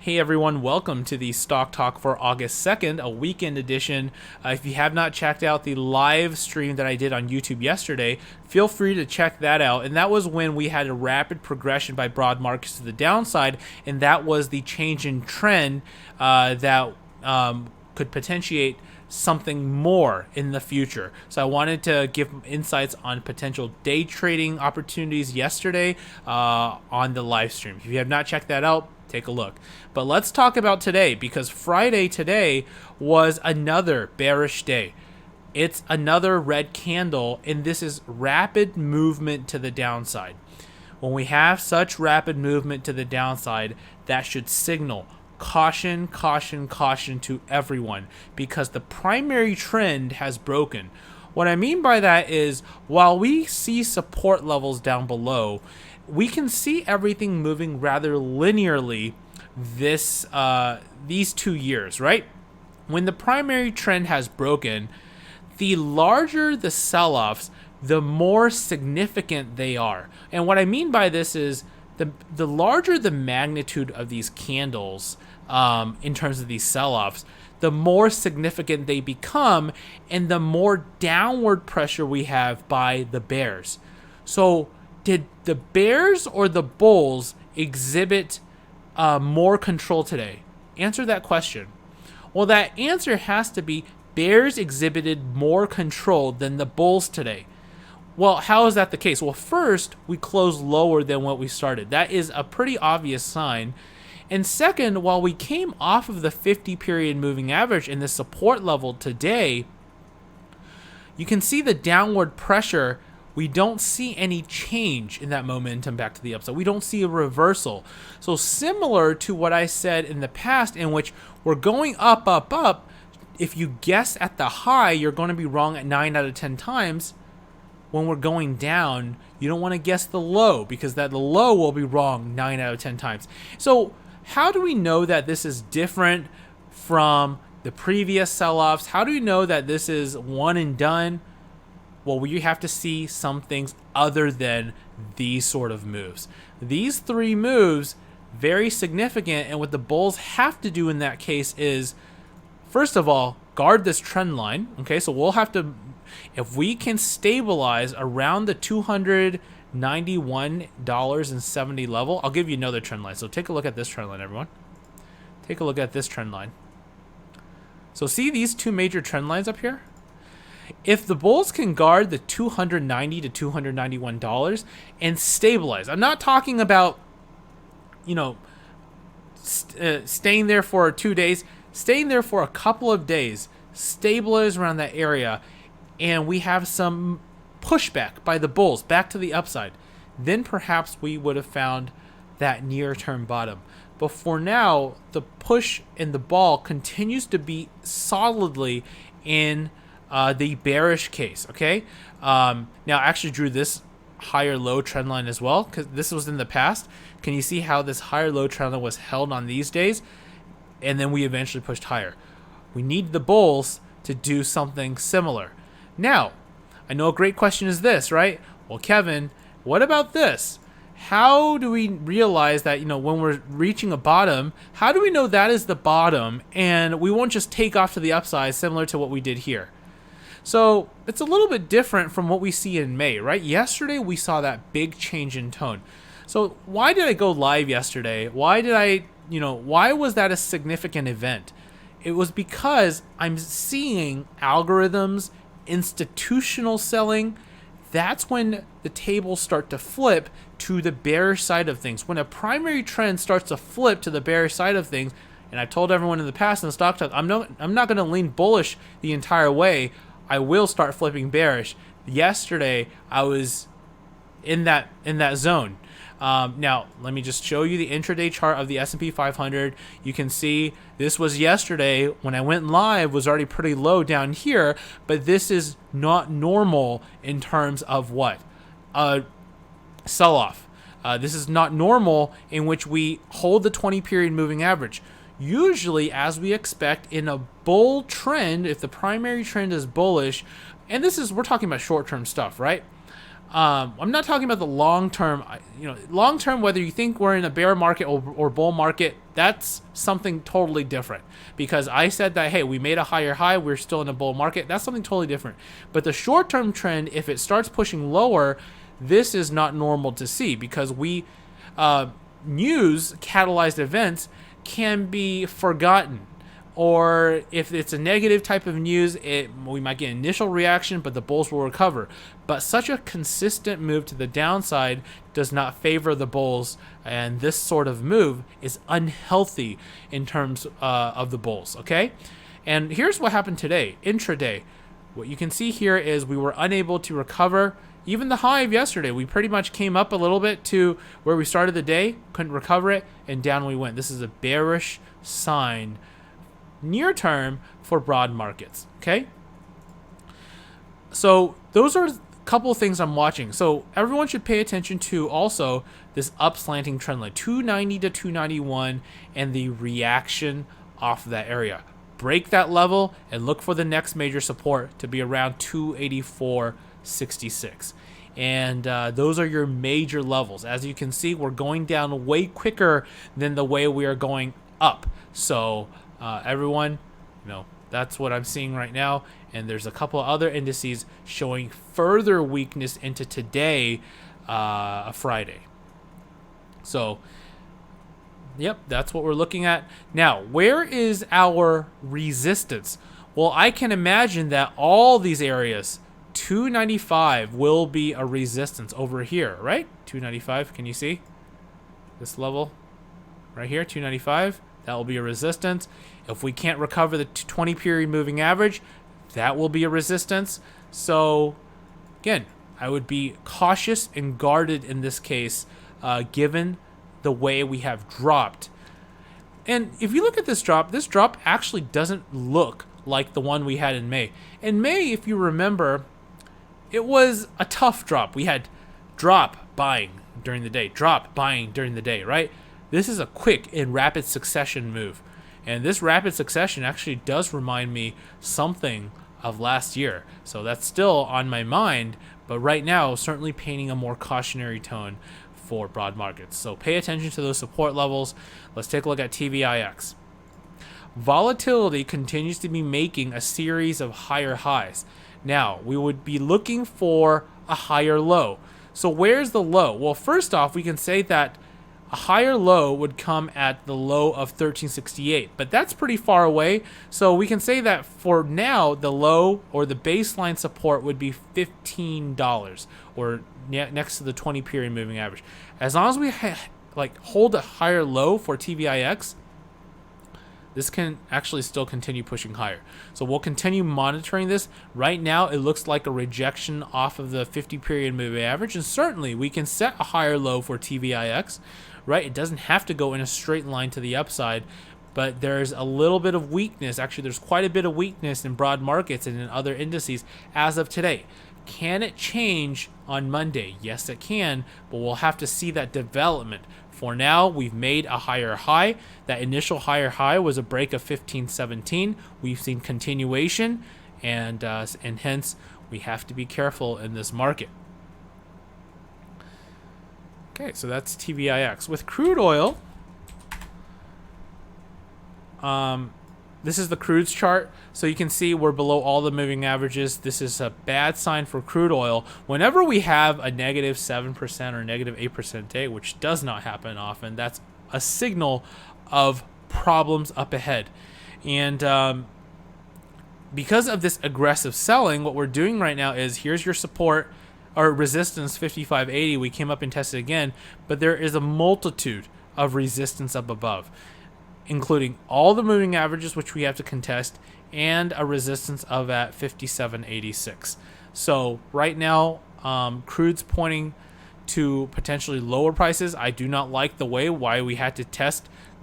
Hey everyone, welcome to the Stock Talk for August 2nd, a weekend edition. If you have not checked out the live stream that I did on YouTube yesterday, feel free to check that out. And that was when we had a rapid progression by broad markets to the downside, and that was the change in trend that could potentiate something more in the future. So I wanted to give insights on potential day trading opportunities yesterday on the live stream. If you have not checked that out, take a look. But let's talk about today, because Friday today was another bearish day. It's another red candle, and this is rapid movement to the downside. When we have such rapid movement to the downside, that should signal caution, caution, caution to everyone, because the primary trend has broken. What I mean by that is, while we see support levels down below, we can see everything moving rather linearly these 2 years, right? When the primary trend has broken, the larger the sell-offs, the more significant they are. And what I mean by this is the larger the magnitude of these candles in terms of these sell-offs, the more significant they become and the more downward pressure we have by the bears. So did the bears or the bulls exhibit more control today? Answer that question. Well, that answer has to be bears exhibited more control than the bulls today. Well, how is that the case? Well, first, we closed lower than what we started. That is a pretty obvious sign. And second, while we came off of the 50-period moving average in the support level today, you can see the downward pressure. We don't see any change in that momentum back to the upside. We don't see a reversal. So similar to what I said in the past, in which we're going up, up, up. If you guess at the high, you're going to be wrong at 9 out of 10 times. When we're going down, you don't want to guess the low, because the low will be wrong 9 out of 10 times. So how do we know that this is different from the previous sell-offs? How do we know that this is one and done? Well, we have to see some things other than these sort of moves. These three moves, very significant, and what the bulls have to do in that case is, first of all, guard this trend line. Okay, so we'll have to, if we can stabilize around the $291.70 level, I'll give you another trend line. So take a look at this trend line, everyone. Take a look at this trend line. So see these two major trend lines up here? If the bulls can guard the $290 to $291 and stabilize, I'm not talking about, staying there for 2 days, staying there for a couple of days, stabilize around that area, and we have some pushback by the bulls back to the upside, then perhaps we would have found that near-term bottom. But for now, the push and the ball continues to be solidly in the bearish case, okay? Now, I actually drew this higher low trend line as well, because this was in the past. Can you see how this higher low trend line was held on these days? And then we eventually pushed higher. We need the bulls to do something similar. Now, I know a great question is this, right? Well, Kevin, what about this? How do we realize that, when we're reaching a bottom, how do we know that is the bottom and we won't just take off to the upside similar to what we did here? So it's a little bit different from what we see in May, right? Yesterday, we saw that big change in tone. So why did I go live yesterday? Why was that a significant event? It was because I'm seeing algorithms, institutional selling. That's when the tables start to flip to the bearish side of things. When a primary trend starts to flip to the bearish side of things, and I've told everyone in the past in the stock talk, I'm not going to lean bullish the entire way. I will start flipping bearish. Yesterday, I was in that zone. Now, let me just show you the intraday chart of the S&P 500. You can see this was yesterday. When I went live, was already pretty low down here, but this is not normal in terms of what? Sell-off. This is not normal in which we hold the 20-period moving average. Usually, as we expect in a bull trend, if the primary trend is bullish, and we're talking about short-term stuff, right? I'm not talking about the long term. Long term, whether you think we're in a bear market or bull market, that's something totally different. Because I said that, hey, we made a higher high, we're still in a bull market. That's something totally different. But the short term trend, if it starts pushing lower, this is not normal to see, because news catalyzed events can be forgotten. Or if it's a negative type of news, we might get initial reaction, but the bulls will recover. But such a consistent move to the downside does not favor the bulls, and this sort of move is unhealthy in terms of the bulls, okay? And here's what happened today, intraday. What you can see here is we were unable to recover even the high of yesterday. We pretty much came up a little bit to where we started the day, couldn't recover it, and down we went. This is a bearish sign near term for broad markets, okay? So those are a couple of things I'm watching. So everyone should pay attention to also this up slanting trend line, 290 to 291, and the reaction off of that area. Break that level and look for the next major support to be around 284.66. And those are your major levels. As you can see, we're going down way quicker than the way we are going up. So everyone, that's what I'm seeing right now. And there's a couple other indices showing further weakness into today, Friday. So, yep, that's what we're looking at. Now, where is our resistance? Well, I can imagine that all these areas, 295 will be a resistance over here, right? 295, can you see this level right here, 295? That will be a resistance. If we can't recover the 20 period moving average, that will be a resistance. So again, I would be cautious and guarded in this case, given the way we have dropped. And if you look at this drop actually doesn't look like the one we had in May. In May, if you remember, it was a tough drop. We had drop buying during the day, drop buying during the day, right? This is a quick and rapid succession move. And this rapid succession actually does remind me something of last year. So that's still on my mind, but right now, certainly painting a more cautionary tone for broad markets. So pay attention to those support levels. Let's take a look at TVIX. Volatility continues to be making a series of higher highs. Now, we would be looking for a higher low. So where's the low? Well, first off, we can say that a higher low would come at the low of 1368, but that's pretty far away. So we can say that for now, the low or the baseline support would be $15 or next to the 20 period moving average. As long as we hold a higher low for TVIX, this can actually still continue pushing higher. So we'll continue monitoring this. Right now, it looks like a rejection off of the 50 period moving average, and certainly we can set a higher low for TVIX. Right, it doesn't have to go in a straight line to the upside, but there's a little bit of weakness. Actually, there's quite a bit of weakness in broad markets and in other indices as of today. Can it change on Monday? Yes, it can, but we'll have to see that development. For now, we've made a higher high. That initial higher high was a break of 1517. We've seen continuation, and hence we have to be careful in this market. Okay, so that's TVIX. With crude oil, this is the crudes chart. So you can see we're below all the moving averages. This is a bad sign for crude oil. Whenever we have a negative 7% or negative 8% day, which does not happen often, that's a signal of problems up ahead. And because of this aggressive selling, what we're doing right now is here's your support, or resistance 5580, we came up and tested again, but there is a multitude of resistance up above, including all the moving averages, which we have to contest, and a resistance of at 5786. So right now, crude's pointing to potentially lower prices. I do not like the way why we had to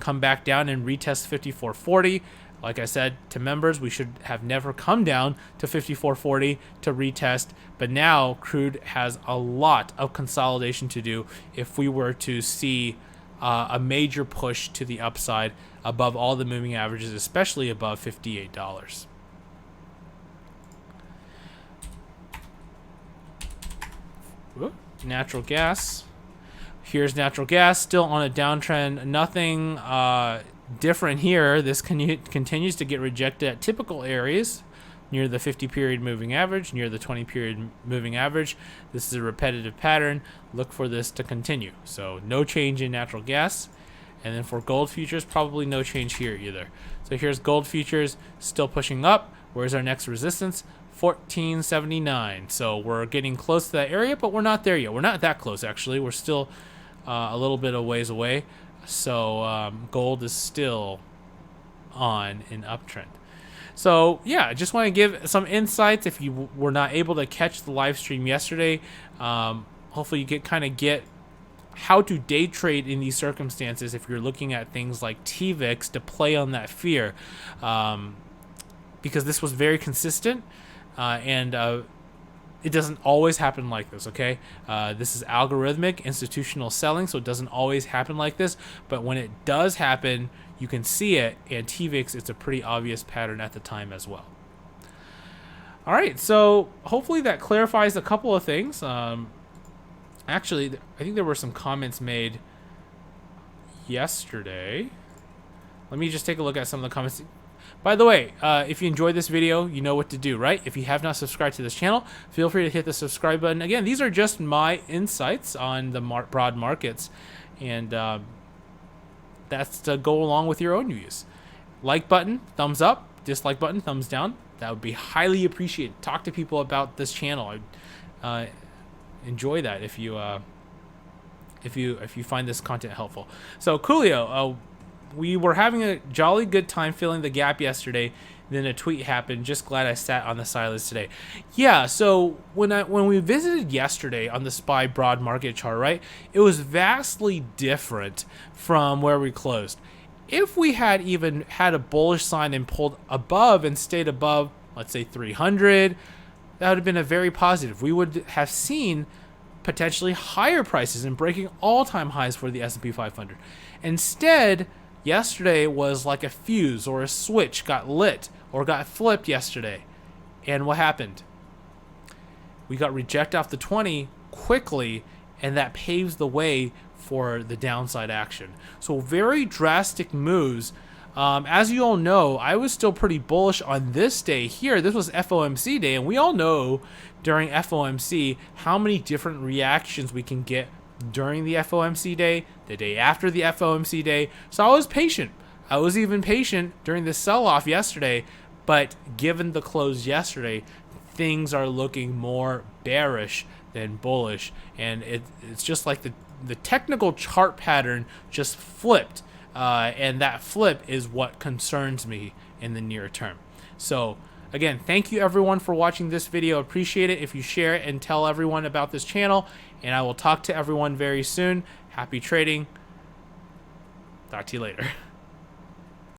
come back down and retest 5440. Like I said to members, we should have never come down to 54.40 to retest, but now crude has a lot of consolidation to do if we were to see a major push to the upside above all the moving averages, especially above $58. natural gas. Here's natural gas, still on a downtrend. Nothing different here. This continues to get rejected at typical areas near the 50 period moving average, near the 20 period moving average. This is a repetitive pattern. Look for this to continue. So no change in natural gas. And then for gold futures, probably no change here either. So here's gold futures still pushing up. Where's our next resistance? 1479. So we're getting close to that area, but we're not there yet. We're not that close, actually. We're still a little bit of ways away. So gold is still on an uptrend. So yeah, I just want to give some insights. If you were not able to catch the live stream yesterday, hopefully you get how to day trade in these circumstances if you're looking at things like TVIX to play on that fear, because this was very consistent, and it doesn't always happen like this, okay? This is algorithmic institutional selling, so it doesn't always happen like this, but when it does happen, you can see it, and TVIX, it's a pretty obvious pattern at the time as well. All right, so hopefully that clarifies a couple of things. Actually, I think there were some comments made yesterday. Let me just take a look at some of the comments. By the way, if you enjoyed this video, you know what to do, right? If you have not subscribed to this channel, feel free to hit the subscribe button. Again, these are just my insights on the broad markets, and that's to go along with your own views. Like button, thumbs up. Dislike button, thumbs down. That would be highly appreciated. Talk to people about this channel. I enjoy that if you find this content helpful. So Coolio, we were having a jolly good time filling the gap yesterday. Then a tweet happened. Just glad I sat on the silence today. Yeah. So when we visited yesterday on the SPY broad market chart, right, it was vastly different from where we closed. If we had even had a bullish sign and pulled above and stayed above, let's say 300, that would have been a very positive. We would have seen potentially higher prices and breaking all-time highs for the S&P 500. Instead, yesterday was like a fuse or a switch got lit or got flipped yesterday. And what happened? We got rejected off the 20 quickly, and that paves the way for the downside action. So very drastic moves. As you all know, I was still pretty bullish on this day here. This was FOMC day, and we all know during FOMC how many different reactions we can get during the FOMC day, the day after the FOMC day. So I was patient. I was even patient during the sell-off yesterday, but given the close yesterday, things are looking more bearish than bullish, and it's just like the technical chart pattern just flipped. And that flip is what concerns me in the near term. So again, thank you everyone for watching this video. Appreciate it if you share it and tell everyone about this channel. And I will talk to everyone very soon. Happy trading. Talk to you later.